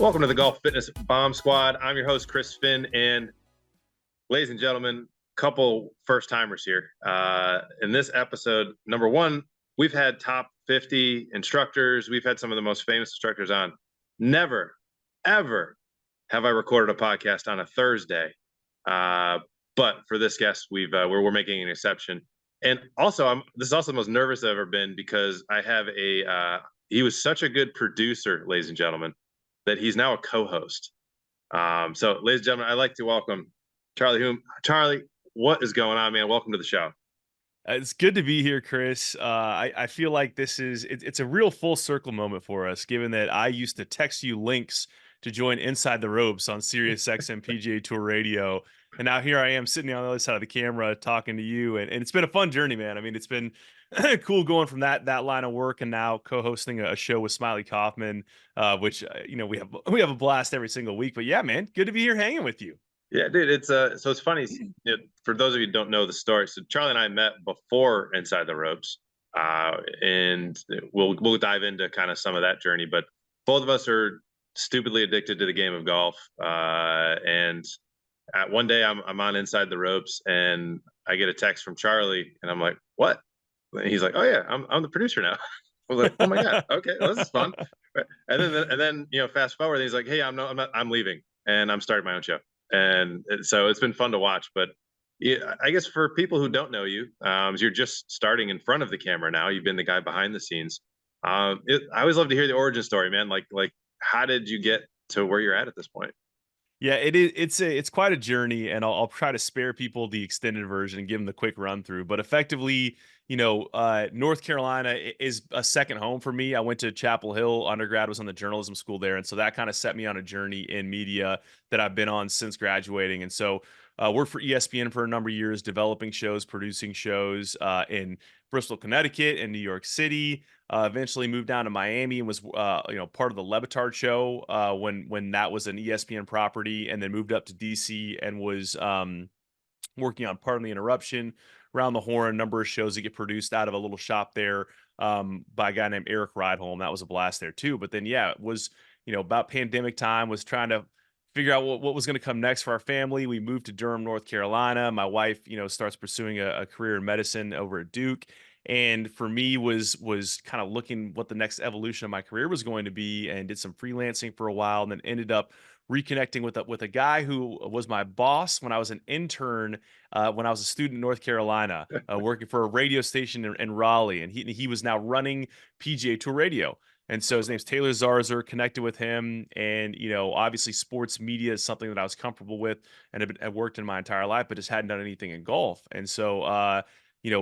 Welcome to the Golf Fitness Bomb Squad. I'm your host, Chris Finn, and ladies and gentlemen, couple first-timers here. In this episode, number one, we've had top 50 instructors. We've had some of the most famous instructors on. Never, ever have I recorded a podcast on a Thursday. But for this guest, we're making an exception. And also, this is also the most nervous I've ever been because I have he was such a good producer, ladies and gentlemen, that he's now a co-host. So, ladies and gentlemen, I'd like to welcome Charlie Hulme. Charlie, what is going on, man? Welcome to the show. It's good to be here, Chris. I feel like it's a real full circle moment for us, given that I used to text you links to join Inside the Ropes on Sirius XM PGA Tour Radio. And now here I am sitting on the other side of the camera talking to you. And it's been a fun journey, man. I mean, it's been cool going from that line of work and now co-hosting a show with Smylie Kaufman, which we have a blast every single week. But yeah, man, good to be here hanging with you. Yeah, dude, it's funny. For those of you who don't know the story, so Charlie and I met before Inside the Ropes, and we'll dive into kind of some of that journey. But both of us are stupidly addicted to the game of golf, and at one day I'm on Inside the Ropes, and I get a text from Charlie, and I'm like, "What?" And he's like, "Oh yeah, I'm the producer now." I was like, "Oh my god, okay, well, this is fun." And then fast forward, and he's like, "Hey, I'm leaving, and I'm starting my own show." And so it's been fun to watch. But yeah, I guess for people who don't know you, you're just starting in front of the camera now. You've been the guy behind the scenes. I always love to hear the origin story, man. Like how did you get to where you're at this point? Yeah, it is. It's quite a journey, and I'll try to spare people the extended version and give them the quick run through. But effectively, North Carolina is a second home for me. I went to Chapel Hill undergrad, was on the journalism school there, and so that kind of set me on a journey in media that I've been on since graduating. And so, worked for ESPN for a number of years, developing shows, producing shows in Bristol, Connecticut, and New York City. Eventually moved down to Miami and was part of the Levitard show when that was an ESPN property, and then moved up to DC and was working on Pardon the Interruption, Round the Horn, a number of shows that get produced out of a little shop there by a guy named Eric Rideholm. That was a blast there too. But then it was about pandemic time, was trying to figure out what was going to come next for our family. We moved to Durham, North Carolina. My wife, starts pursuing a career in medicine over at Duke. And for me was kind of looking what the next evolution of my career was going to be, and did some freelancing for a while, and then ended up reconnecting with a guy who was my boss when I was an intern, when I was a student in North Carolina, working for a radio station in Raleigh, and he was now running PGA Tour Radio. And so his name's Taylor Zarzer. Connected with him, and obviously sports media is something that I was comfortable with and have worked in my entire life, but just hadn't done anything in golf. And so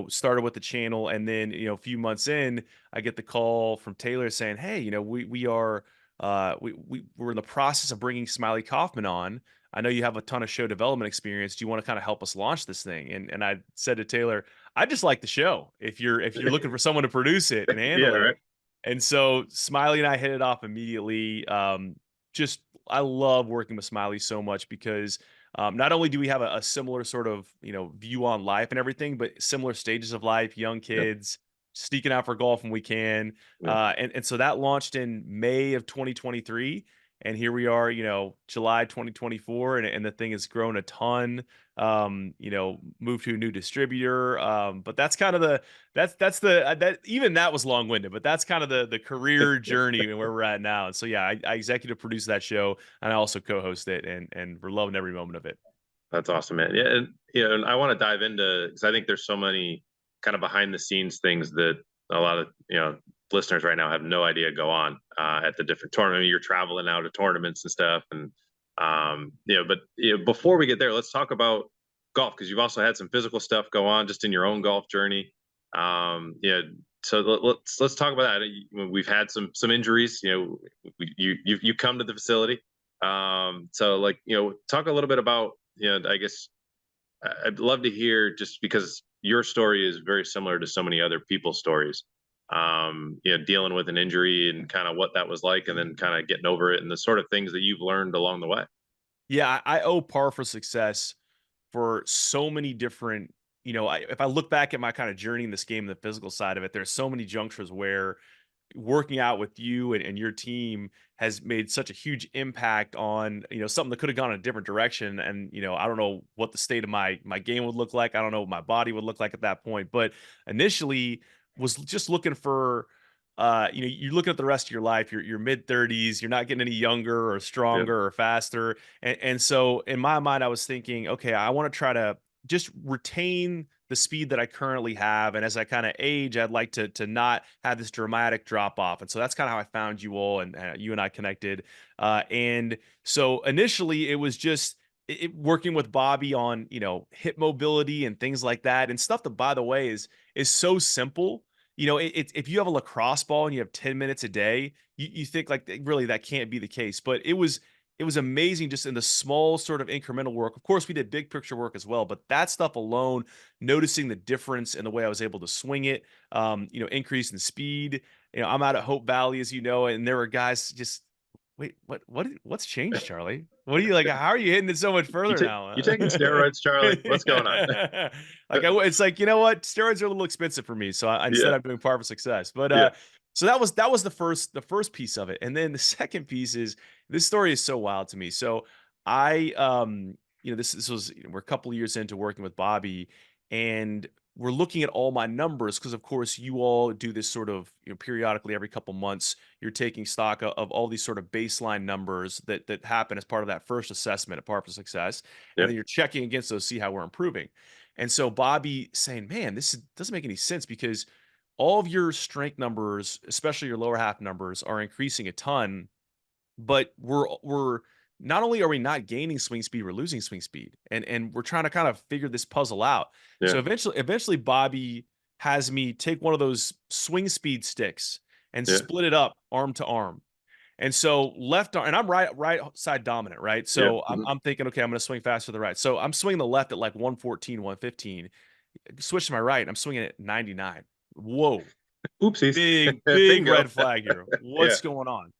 started with the channel, and then a few months in, I get the call from Taylor saying, "Hey, we're in the process of bringing Smylie Kaufman on. I know you have a ton of show development experience. Do you want to kind of help us launch this thing?" And I said to Taylor, "I just like the show. If you're looking for someone to produce it and Yeah, handle it." right. And so Smylie and I hit it off immediately. Just I love working with Smylie so much because not only do we have a similar sort of view on life and everything, but similar stages of life, young Yep. kids, sneaking out for golf when we can. Yep. And so that launched in May of 2023. And here we are, July 2024, and the thing has grown a ton. Moved to a new distributor. But that's kind of that even that was long winded, but that's kind of the career journey and where we're at now. And so yeah, I executive produce that show, and I also co-host it, and we're loving every moment of it. That's awesome, man. Yeah, and I want to dive into, because I think there's so many kind of behind the scenes things that a lot of listeners right now have no idea go on at the different tournaments. You're traveling out to tournaments and stuff, and but before we get there, let's talk about golf, because you've also had some physical stuff go on just in your own golf journey. So let's talk about that. We've had some injuries. You come to the facility. So talk a little bit about, I guess I'd love to hear, just because your story is very similar to so many other people's stories. Dealing with an injury and kind of what that was like, and then kind of getting over it, and the sort of things that you've learned along the way. Yeah, I owe par for success for so many different, if I look back at my kind of journey in this game, the physical side of it, there's so many junctures where working out with you and your team has made such a huge impact on, something that could have gone a different direction. And, I don't know what the state of my game would look like. I don't know what my body would look like at that point. But initially was just looking for, you're looking at the rest of your life, your mid 30s, you're not getting any younger or Yeah. stronger or faster. And so in my mind, I was thinking, okay, I want to try to just retain the speed that I currently have. And as I kind of age, I'd like to not have this dramatic drop off. And so that's kind of how I found you all, and you and I connected. And so initially it was just working with Bobby on, hip mobility and things like that, and stuff that, by the way, is so simple. If you have a lacrosse ball and you have 10 minutes a day, you think like really that can't be the case. But it was amazing just in the small sort of incremental work. Of course, we did big picture work as well, but that stuff alone, noticing the difference in the way I was able to swing it, increase in speed. I'm out at Hope Valley, as you know, and there were guys just, wait, what's changed, Charlie? What are you like? How are you hitting it so much You further take now? you taking steroids, Charlie? What's going on? It's like, you know what? Steroids are a little expensive for me, so instead Yeah. I'm doing Par for Success. But Yeah. so that was the first piece of it, and then the second piece is, this story is so wild to me. So I this was, we're a couple of years into working with Bobby, and we're looking at all my numbers because of course you all do this sort of, periodically every couple months you're taking stock of all these sort of baseline numbers that happen as part of that first assessment at Par for Success, and Yeah. then you're checking against those, see how we're improving. And so Bobby saying, man, doesn't make any sense because all of your strength numbers, especially your lower half numbers, are increasing a ton, but we're not only are we not gaining swing speed, we're losing swing speed. And we're trying to kind of figure this puzzle out. So Yeah. eventually Bobby has me take one of those swing speed sticks and Yeah. split it up arm to arm. And so left arm, and I'm right side dominant, right? Yeah. So I'm thinking, okay, I'm going to swing faster to the right. So I'm swinging the left at like 114, 115. Switch to my right, I'm swinging at 99. Whoa, Oopsies. big Bingo. red flag here. Yeah. What's going on?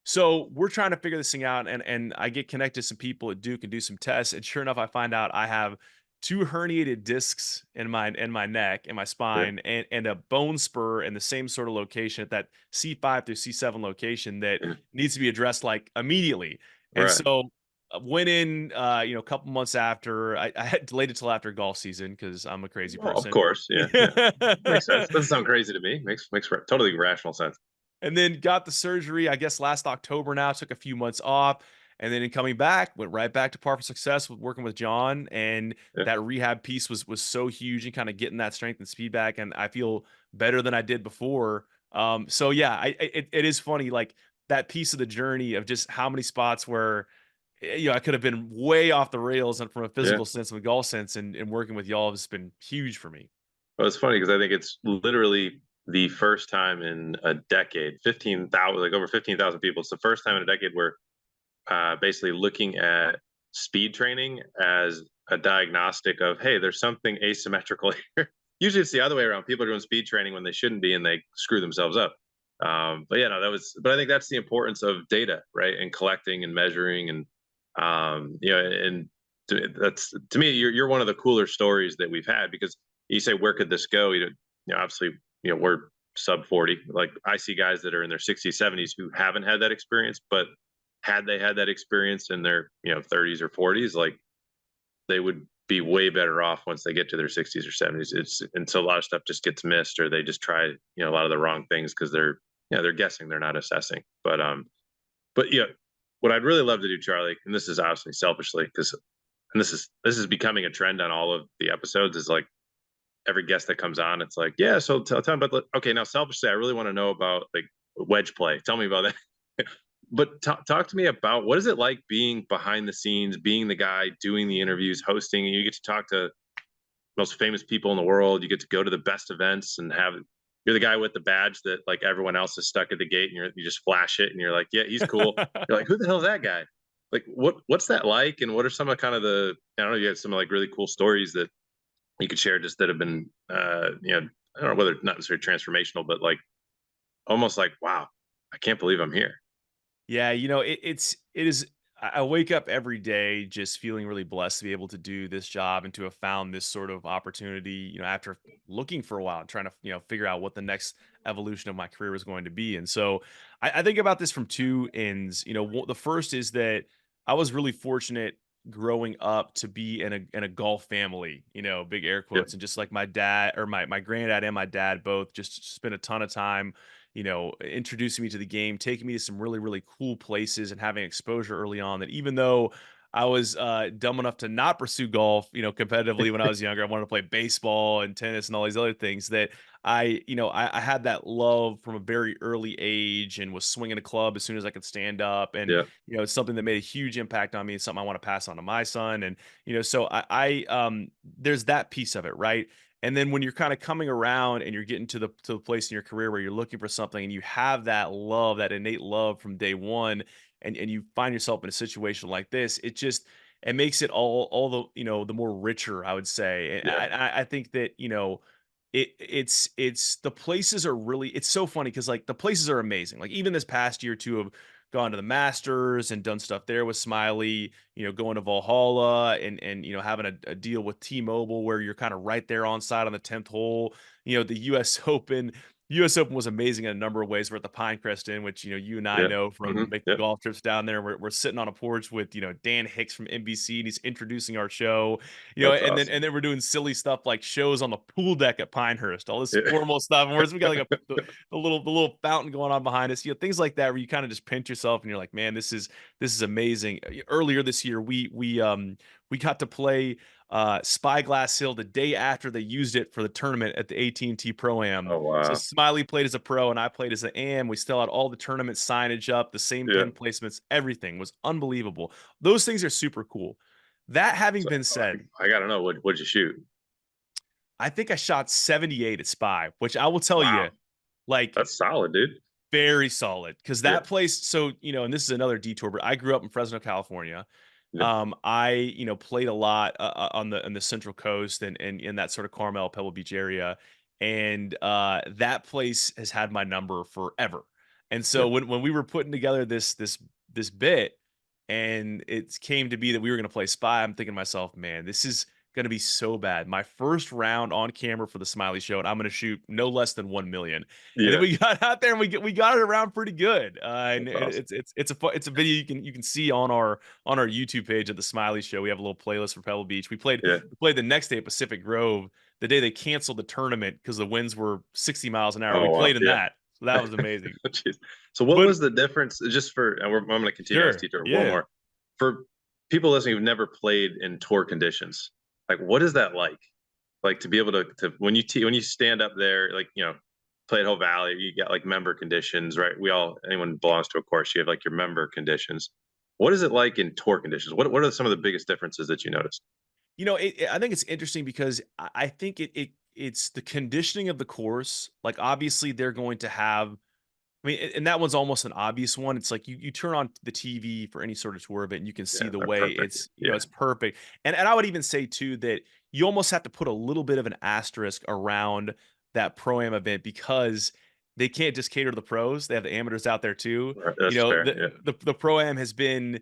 So we're trying to figure this thing out, and I get connected to some people at Duke and do some tests, and sure enough, I find out I have two herniated discs in my neck and my Yeah. spine, and a bone spur in the same sort of location at that C5 through C7 location that Yeah. needs to be addressed like immediately. And Right. so went in, a couple months after. I had delayed it till after golf season because I'm a crazy Well, of person. course. Yeah. Yeah. Makes sense. Doesn't sound crazy to me. Makes totally rational sense. And then got the surgery, I guess last October now, took a few months off. And then in coming back, went right back to Par for Success with working with John. And Yeah. that rehab piece was so huge and kind of getting that strength and speed back. And I feel better than I did before. So yeah, it is funny, like that piece of the journey of just how many spots where I could have been way off the rails, and from a Yeah. physical sense and a golf sense, and working with y'all has been huge for me. Well, it's funny because I think it's literally the first time in a decade, 15,000, like over 15,000 people. It's the first time in a decade where basically looking at speed training as a diagnostic of, hey, there's something asymmetrical here. Usually it's the other way around. People are doing speed training when they shouldn't be, and they screw themselves up. But yeah, no, but I think that's the importance of data, right? And collecting and measuring, and and that's, to me, you're one of the cooler stories that we've had, because you say, where could this go? Obviously, we're sub 40. Like, I see guys that are in their 60s, 70s who haven't had that experience, but had they had that experience in their 30s or 40s, like, they would be way better off once they get to their 60s or 70s. And so a lot of stuff just gets missed, or they just try a lot of the wrong things because they're guessing, they're not assessing. But what I'd really love to do, Charlie, and this is obviously selfishly, because, and this is becoming a trend on all of the episodes, is like, every guest that comes on, it's like, yeah, so tell me about okay, now selfishly, I really want to know about, like, wedge play. Tell me about that. But talk to me about, what is it like being behind the scenes, being the guy doing the interviews, hosting, and you get to talk to most famous people in the world. You get to go to the best events and you're the guy with the badge that, like, everyone else is stuck at the gate, and you just flash it and you're like, yeah, he's cool. You're like, who the hell is that guy? Like, what's that like? And what are some of kind of I don't know, you have some, like, really cool stories that you could share, just that have been, I don't know whether, not necessarily transformational, but like, almost like, wow, I can't believe I'm here. Yeah, it is. I wake up every day just feeling really blessed to be able to do this job and to have found this sort of opportunity, after looking for a while and trying to, figure out what the next evolution of my career was going to be. And so I think about this from two ends. The first is that I was really fortunate growing up to be in a golf family, big air Yeah, quotes. And just like my dad or my granddad and my dad both just spent a ton of time introducing me to the game, taking me to some really, really cool places and having exposure early on that even though I was dumb enough to not pursue golf, competitively when I was younger, I wanted to play baseball and tennis and all these other things that I had that love from a very early age and was swinging a club as soon as I could stand up. And, yeah, it's something that made a huge impact on me. It's something I want to pass on to my son. And, so there's that piece of it, right? And then when you're kind of coming around and you're getting to the place in your career where you're looking for something and you have that love, that innate love from day one, and you find yourself in a situation like this, it makes it all the the more richer, I would say. And yeah, I think that it's the places are really it's so funny because like the places are amazing. Like even this past year too have gone to the Masters and done stuff there with Smiley, going to Valhalla and having a deal with T-Mobile where you're kind of right there on site on the 10th hole. The US Open. US Open was amazing in a number of ways. We're at the Pinecrest Inn, which you and I yeah. know from making Yeah. golf trips down there. We're sitting on a porch with Dan Hicks from NBC, and he's introducing our show. That's And then awesome. and then we're doing silly stuff like shows on the pool deck at Pinehurst, all this Yeah. formal stuff. And we got like the little fountain going on behind us, things like that where you kind of just pinch yourself and you're like, man, this is amazing. Earlier this year, we got to play Spyglass Hill the day after they used it for the tournament at the AT&T Pro Am. Oh So wow. Smiley played as a pro and I played as an am. We still had all the tournament signage up, the same Yeah. pin placements, everything was unbelievable. Those things are super cool. That having So been said, I gotta know what'd you shoot? I think I shot 78 at Spy, which I will tell Wow, you, like that's solid, dude. very solid because Yeah, that place. So and this is another detour, but I grew up in Fresno, California. yeah, I played a lot on the Central Coast and in that sort of Carmel, Pebble Beach area, and that place has had my number forever. And yeah, so when we were putting together this bit, and it came to be that we were going to play Spy, I'm thinking to myself, man, this is going to be so bad. My first round on camera for the Smiley Show, and I'm going to shoot no less than 1 million. And then yeah. we got out there and we got it around pretty good. And That's awesome. it's a video you can see on our YouTube page of the Smiley Show. We have a little playlist for Pebble Beach. We played Yeah, we played the next day at Pacific Grove, the day they canceled the tournament because the winds were 60 miles an hour. We oh wow, played in yeah. that, so that was amazing. Jeez. So what But was the difference? Just for, and I'm going to continue on this sure, detour. One yeah. more for people listening who've never played in tour conditions. Like, what is that like? Like to be able to when when you stand up there, like play at Whole Valley, you got like member conditions, right? Anyone belongs to a course, you have like your member conditions. What is it like in tour conditions? What are some of the biggest differences that you noticed? I think it's interesting because I think it's the conditioning of the course. Like obviously they're going to have I mean, and that one's almost an obvious one. It's like you turn on the TV for any sort of tour event, and you can see Yeah, the they're way perfect. it's perfect. And I would even say too that you almost have to put a little bit of an asterisk around that pro am event because they can't just cater to the pros. They have the amateurs out there too. That's fair. The Yeah, the pro am has been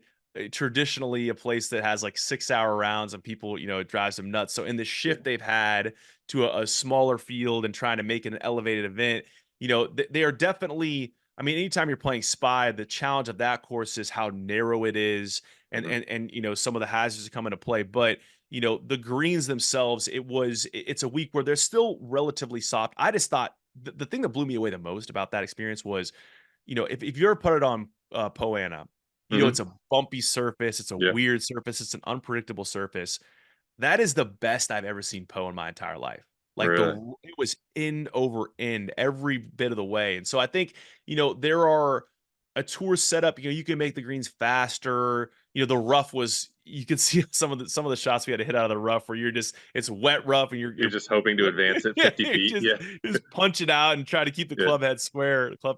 traditionally a place that has like 6 hour rounds and people, it drives them nuts. So in the yeah, shift they've had to a smaller field and trying to make it an elevated event, they are definitely I mean, anytime you're playing Spy, the challenge of that course is how narrow it is, and mhm, some of the hazards that come into play. But the greens themselves, it's a week where they're still relatively soft. I just thought the thing that blew me away the most about that experience was, if you ever put it on Poana, it's mhm, a bumpy surface, it's a yeah, weird surface, it's an unpredictable surface. That is the best I've ever seen Poe in my entire life. Like really, it was end over end every bit of the way. And so I think, there are a tour setup, you can make the greens faster. The rough was you could see some of the shots we had to hit out of the rough where it's wet rough and you're just hoping to advance it yeah, 50 you're feet. Yeah, just punch it out and try to keep the yeah, club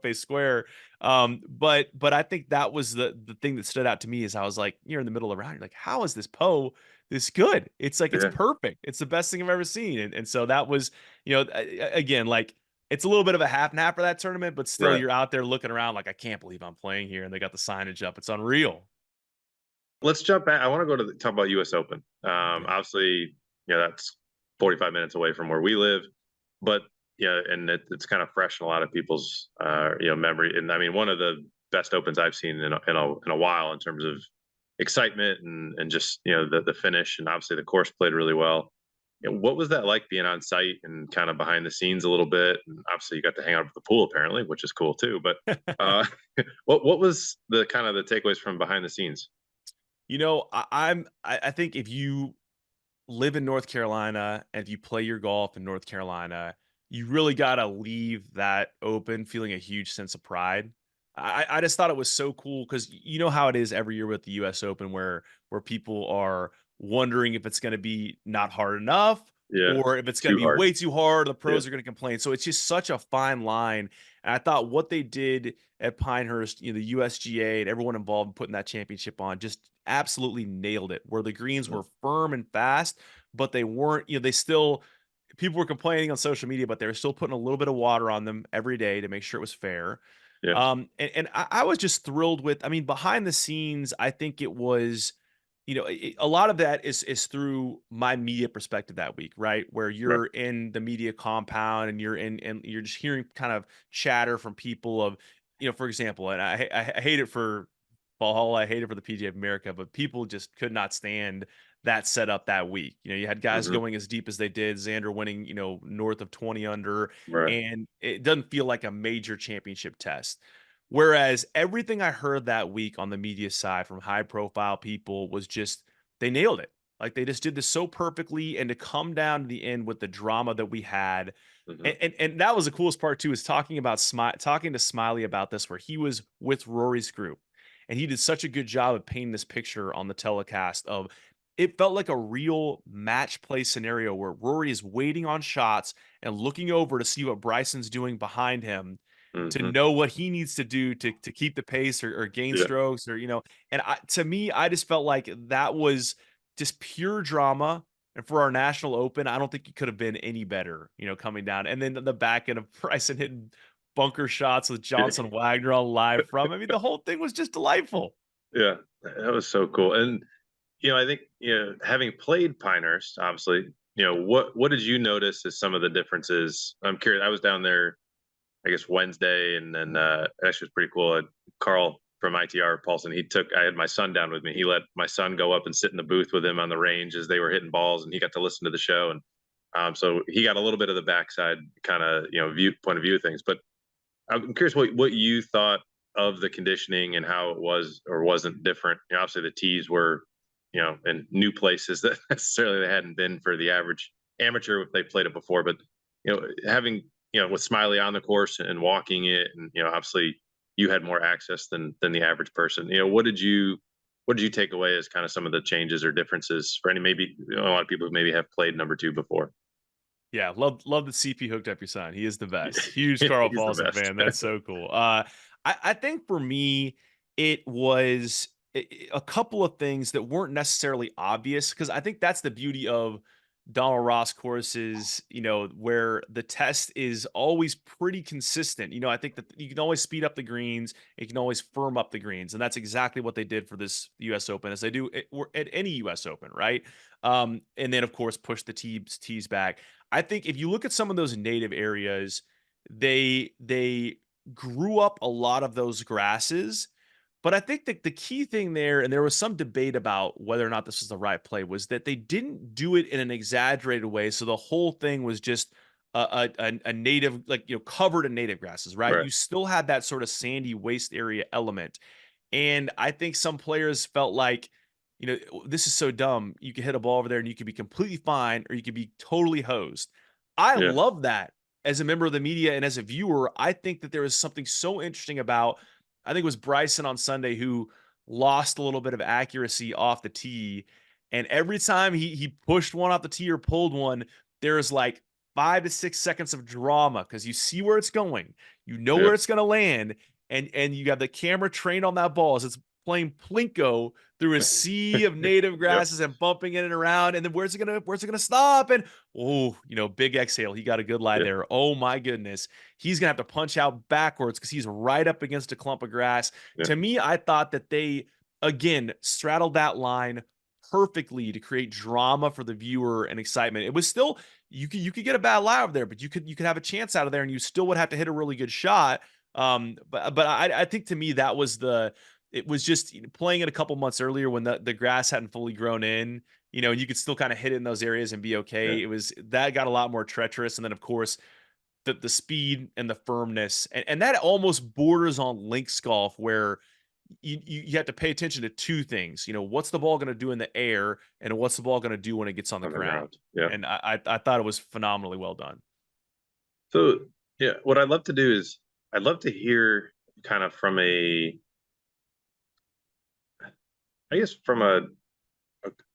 face square. But I think that was the thing that stood out to me is I was like, you're in the middle of the round, you're like, how is this Poe this good? It's like it's yeah, perfect. It's the best thing I've ever seen. And so that was, again, like it's a little bit of a half and half for that tournament, but still right. you're out there looking around like I can't believe I'm playing here and they got the signage up. It's unreal. let's jump back. I want to go to talk about U.S. Open. Okay. Obviously, that's 45 minutes away from where we live, but yeah, and it's kind of fresh in a lot of people's memory. And I mean, one of the best opens I've seen in a while in terms of excitement and just the finish, and obviously the course played really well. What was that like being on site and kind of behind the scenes a little bit? And obviously, you got to hang out at the pool apparently, which is cool too. But uh, what was the kind of the takeaways from behind the scenes? I think if you live in North Carolina and if you play your golf in North Carolina, you really gotta leave that open feeling a huge sense of pride. I just thought it was so cool because you know how it is every year with the US Open where people are wondering if it's gonna be not hard enough Yeah, or if it's gonna too be hard. way too hard, the Yeah. pros are gonna complain. So it's just such a fine line. And I thought what they did at Pinehurst, the USGA and everyone involved in putting that championship on just absolutely nailed it. Where the greens Mhm. were firm and fast, but they weren't, they still people were complaining on social media, but they were still putting a little bit of water on them every day to make sure it was fair. Yeah. And I was just thrilled with, I mean, behind the scenes, I think it was, a lot of that is through my media perspective that week, right? Where Right. you're in the media compound and you're in, and you're just hearing kind of chatter from people of, for example, and I hate it for Paul, I hate it for the PGA of America, but people just could not stand that setup that week. You had guys Hmm. going as deep as they did, Xander winning, north of 20 under, Right. and it doesn't feel like a major championship test. Whereas everything I heard that week on the media side from high profile people was just they nailed it. Like they just did this so perfectly, and to come down to the end with the drama that we had, Hmm. and that was the coolest part too, is talking to Smiley about this, where he was with Rory's group, and he did such a good job of painting this picture on the telecast of it felt like a real match play scenario where Rory is waiting on shots and looking over to see what Bryson's doing behind him to Hmm. know what he needs to do to keep the pace or gain Yeah. strokes and to me, I just felt like that was just pure drama. And for our national open, I don't think it could have been any better, coming down. And then the back end of Bryson hitting bunker shots with Johnson Wagner on live from. I mean, the whole thing was just delightful. Yeah. That was so cool. And I think having played Pinehurst, obviously, what did you notice as some of the differences? I'm curious. I was down there, I guess Wednesday, and then actually was pretty cool. Carl from ITR Paulson, I had my son down with me. He let my son go up and sit in the booth with him on the range as they were hitting balls, and he got to listen to the show. And so he got a little bit of the backside kind of point of view of things. But I'm curious what you thought of the conditioning and how it was or wasn't different. Obviously the tees were in new places that necessarily they hadn't been for the average amateur if they played it before. But having with Smylie on the course and walking it, and obviously you had more access than the average person. What did you take away as kind of some of the changes or differences for any maybe a lot of people who maybe have played number two before? Yeah, love that CP hooked up your son. He is the best. Huge Carl He's the Paulson best. fan. That's so cool. I think for me, it was a couple of things that weren't necessarily obvious because I think that's the beauty of Donald Ross courses, where the test is always pretty consistent. I think that you can always speed up the greens, you can always firm up the greens, and that's exactly what they did for this U.S. Open, as they do at any U.S. Open, right? And then of course push the tees back. I think if you look at some of those native areas, they grew up a lot of those grasses. But I think that the key thing there, and there was some debate about whether or not this was the right play, was that they didn't do it in an exaggerated way. So the whole thing was just a native, like covered in native grasses, right? Right. You still had that sort of sandy waste area element, and I think some players felt like, this is so dumb. You could hit a ball over there and you could be completely fine, or you could be totally hosed. I Yeah. love that as a member of the media and as a viewer. I think that there is something so interesting about, I think it was Bryson on Sunday who lost a little bit of accuracy off the tee. And every time he pushed one off the tee or pulled one, there's like 5 to 6 seconds of drama because you see where it's going, Yeah. where it's going to land, and you have the camera trained on that ball as it's playing plinko through a sea of native Yep. grasses and bumping in and around. And then where's it gonna stop? And big exhale. He got a good lie Yeah. there. Oh my goodness. He's gonna have to punch out backwards because he's right up against a clump of grass. Yeah. To me, I thought that they again, straddled that line perfectly to create drama for the viewer and excitement. It was still, you could get a bad lie over there, but you could have a chance out of there, and you still would have to hit a really good shot. But I think to me that was it was just, playing it a couple months earlier when the grass hadn't fully grown in, and you could still kind of hit it in those areas and be Yeah, okay. It was that got a lot more treacherous, and then of course the speed and the firmness, and that almost borders on links golf, where you have to pay attention to two things. What's the ball going to do in the air, and what's the ball going to do when it gets on the on the ground. ground. Yeah. And I thought it was phenomenally well done. So yeah, what I'd love to do is I'd love to hear kind of from I guess from a,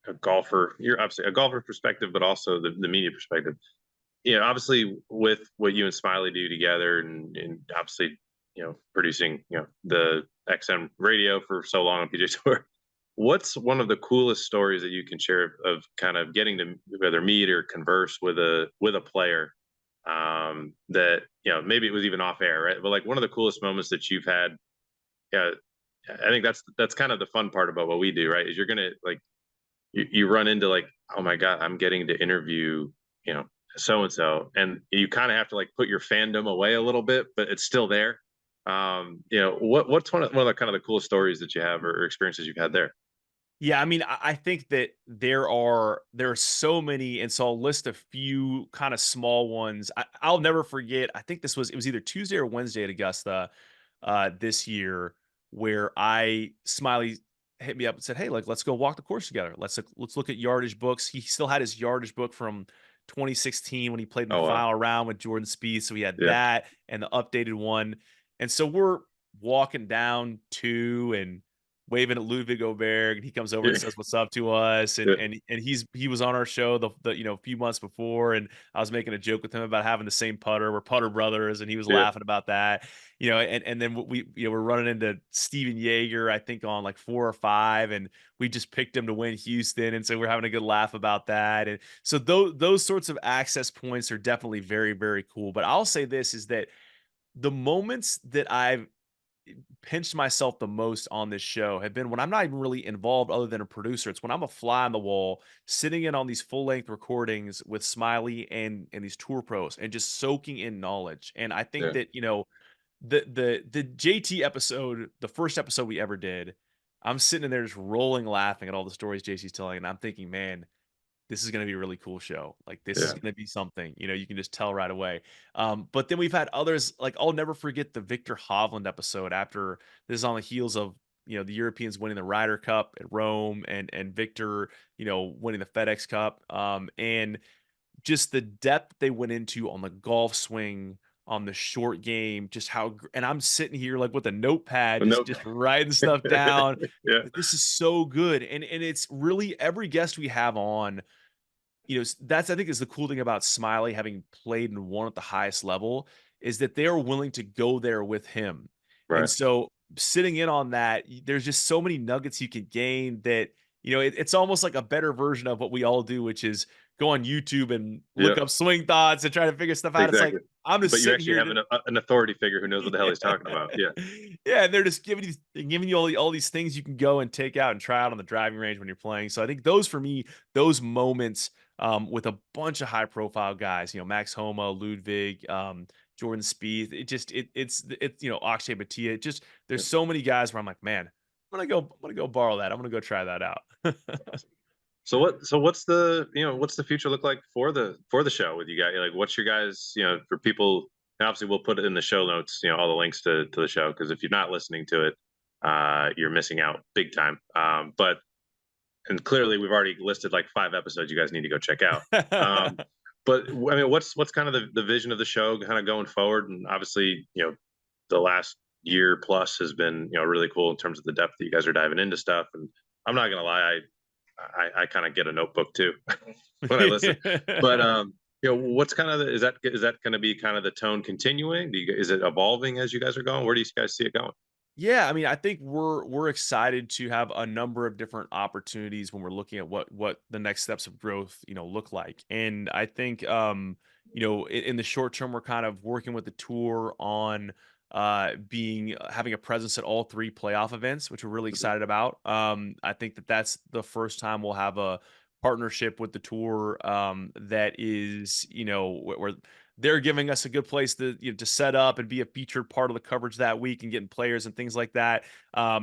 a golfer. You're obviously a golfer perspective, but also the media perspective. Obviously with what you and Smylie do together, and obviously, producing, the XM radio for so long on PJ Tour. What's one of the coolest stories that you can share of kind of getting to whether meet or converse with a player, that maybe it was even off air, right? But like one of the coolest moments that you've had. Yeah, I think that's kind of the fun part about what we do, right? Is you're gonna like you run into like, oh my god, I'm getting to interview, you know, so and so, and you kind of have to like put your fandom away a little bit, but it's still there. What's one of the kind of the coolest stories that you have, or experiences you've had there? Yeah, I mean, I think that there are so many, and so I'll list a few kind of small ones. I'll never forget. I think it was either Tuesday or Wednesday at Augusta, this year, where Smiley hit me up and said, "Hey, like, let's go walk the course together. Let's look at yardage books." He still had his yardage book from 2016 when he played in the Oh wow, final round with Jordan Spieth, so he had yeah, that and the updated one. And so we're walking down to and waving at Ludwig Oberg, and he comes over and yeah, says what's up to us, and yeah, he was on our show the few months before, and I was making a joke with him about having the same putter. We're putter brothers, and he was yeah, laughing about that. And then we're running into Steven Yeager, I think, on like 4 or 5, and we just picked him to win Houston, and so we're having a good laugh about that. And so those sorts of access points are definitely very, very cool. But I'll say this is that the moments that I've pinched myself the most on this show have been when I'm not even really involved other than a producer. It's when I'm a fly on the wall, sitting in on these full length recordings with Smiley and these tour pros, and just soaking in knowledge. And I think yeah. that, the JT episode, the first episode we ever did, I'm sitting in there just rolling laughing at all the stories JC's telling, and I'm thinking, man, this is going to be a really cool show. Like, this is Yeah. going to be something, you can just tell right away. But then we've had others, like, I'll never forget the Victor Hovland episode after this is on the heels of, the Europeans winning the Ryder Cup at Rome, and Victor, winning the FedEx Cup. And just the depth they went into on the golf swing, on the short game, just and I'm sitting here like with a notepad, But just nope. just writing stuff down. Yeah, Like, this is so good. And it's really every guest we have on, that's, I think, is the cool thing about Smiley having played and won at the highest level, is that they're willing to go there with him. And right. so sitting in on that, there's just so many nuggets you can gain that, it's almost like a better version of what we all do, which is go on YouTube and Yeah, look up swing thoughts and try to figure stuff out. It's like, exactly. I'm But just you sitting actually here have to, an authority figure who knows what the hell he's talking about. yeah. Yeah, Yeah, and they're just giving you all these things you can go and take out and try out on the driving range when you're playing. So I think those, for me, those moments, with a bunch of high profile guys, Max Homa, Ludwig, Jordan Spieth, it's Akshay Bhatia. Just, yeah. there's so many guys where I'm like, man, I'm gonna go borrow that. I'm gonna go try that out. Awesome. So what's the future look like for the show with you guys? Like, what's your guys, for people, and obviously we'll put it in the show notes, all the links to the show, because if you're not listening to it, you're missing out big time. But and clearly we've already listed like 5 episodes you guys need to go check out. But I mean, what's kind of the vision of the show kind of going forward? And obviously, the last year plus has been, really cool in terms of the depth that you guys are diving into stuff. And I'm not gonna lie, I kind of get a notebook too when I listen. But what's kind of is that going to be kind of the tone continuing? Is it evolving as you guys are going? Where do you guys see it going? Yeah, I mean, I think we're excited to have a number of different opportunities when we're looking at what the next steps of growth, look like. And I think, in the short term, we're kind of working with the tour on having a presence at all 3 playoff events, which we're really excited about. I think that that's the first time we'll have a partnership with the tour that is, where they're giving us a good place to to set up and be a featured part of the coverage that week and getting players and things like that.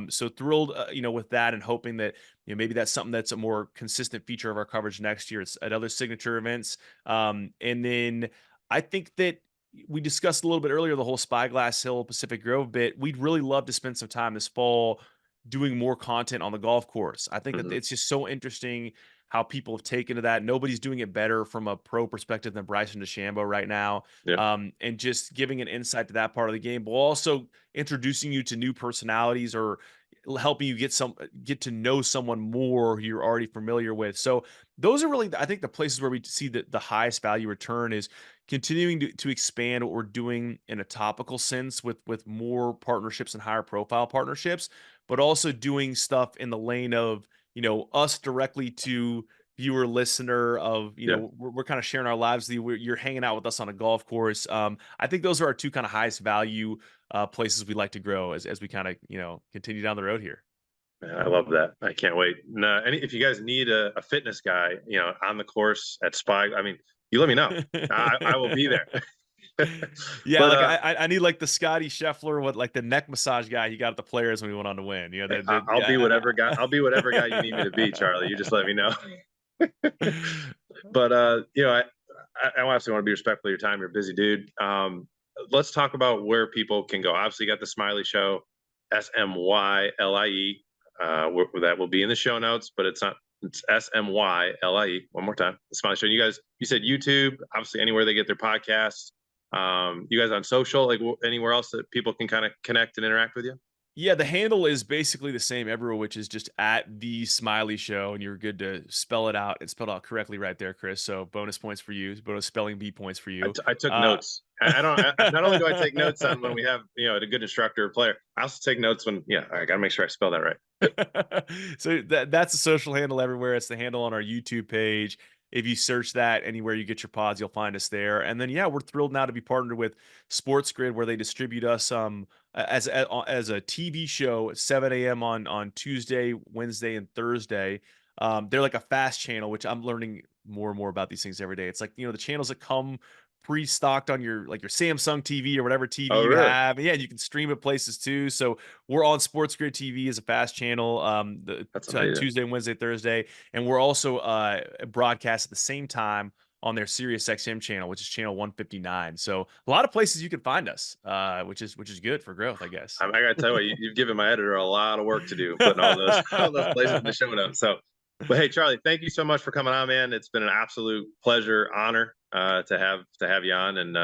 So thrilled, with that, and hoping that maybe that's something that's a more consistent feature of our coverage next year. It's at other signature events, and then I think that we discussed a little bit earlier the whole Spyglass Hill Pacific Grove bit. We'd really love to spend some time this fall doing more content on the golf course. I think that Mhm. it's just so interesting how people have taken to that. Nobody's doing it better from a pro perspective than Bryson DeChambeau right now. Yeah. And just giving an insight to that part of the game, but also introducing you to new personalities or helping you get to know someone more who you're already familiar with. So those are really, I think, the places where we see the highest value return is continuing to expand what we're doing in a topical sense with more partnerships and higher profile partnerships, but also doing stuff in the lane of us directly to viewer listener of Yeah. we're kind of sharing our lives with you. You're hanging out with us on a golf course. I think those are our 2 kind of highest value places we like to grow as we kind of continue down the road here. Man, I love that. I can't wait. No, if you guys need a fitness guy, on the course at Spy, I mean, you let me know. I will be there. Yeah, But like I need like the Scotty Scheffler, what like the neck massage guy he got at the Players when we went on to win. I'll be Yeah. whatever guy. I'll be whatever guy you need me to be, Charlie. You just let me know. But I obviously want to be respectful of your time. You're a busy dude. Let's talk about where people can go. Obviously, you got the Smylie Show, SMYLIE. That will be in the show notes, but it's not. It's SMYLIE. One more time, the Smylie Show. You said YouTube. Obviously, anywhere they get their podcasts. You guys on social, like anywhere else that people can kind of connect and interact with you? Yeah, the handle is basically the same everywhere, which is just at the Smylie Show, and you're good to spell it out. It's spelled out correctly right there, Chris. So bonus points for you. Bonus spelling bee points for you. I took Uh, notes. I don't. Not only do I take notes on when we have a good instructor or player, I also take notes when I got to make sure I spell that right. So that's a social handle everywhere. It's the handle on our YouTube page. If you search that anywhere you get your pods, you'll find us there. And then we're thrilled now to be partnered with SportsGrid, where they distribute us as a TV show at 7 a.m. on Tuesday, Wednesday, and Thursday. They're like a fast channel, which I'm learning more and more about these things every day. It's like the channels that come pre-stocked on your Samsung TV or whatever TV Oh, you really? have. And yeah, you can stream it places too. So we're on SportsGrid TV as a fast channel That's amazing. Tuesday, Wednesday, Thursday, and we're also broadcast at the same time on their Sirius XM channel, which is channel 159. So a lot of places you can find us, which is good for growth, I guess. I gotta tell you what, you've given my editor a lot of work to do, putting all those all those places in the show notes. So, but hey, Charlie, thank you so much for coming on, man. It's been an absolute pleasure, honor to have you on, and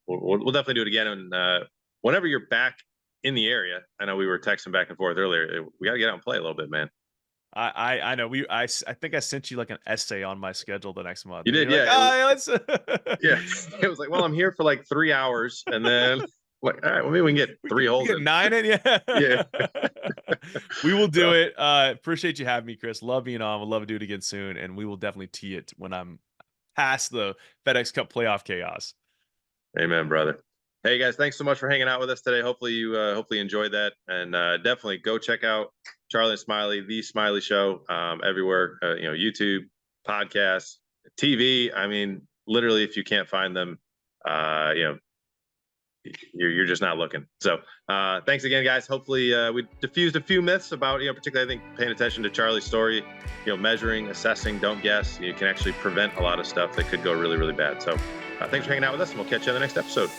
we'll definitely do it again. And whenever you're back in the area, I know we were texting back and forth earlier. We got to get out and play a little bit, man. I know I think I sent you like an essay on my schedule the next month. You And did, you're like, yeah. oh, let's Yeah, it was like, well, I'm here for like 3 hours, and then like, all right, well, maybe we can get three holes get in. 9 in. Yeah. Yeah. We will do So, it. Appreciate you having me, Chris. Love being on. We'll love to do it again soon. And we will definitely tee it when I'm past the FedEx Cup playoff chaos. amen, brother. Hey guys, thanks so much for hanging out with us today. Hopefully you enjoyed that, and definitely go check out Charlie and Smylie, the Smylie Show, everywhere. YouTube, podcasts, TV. I mean, literally, if you can't find them, you're just not looking. So thanks again, guys. Hopefully we diffused a few myths about particularly I think paying attention to Charlie's story. Measuring, assessing, don't guess. You can actually prevent a lot of stuff that could go really, really bad. So thanks for hanging out with us, and we'll catch you on the next episode.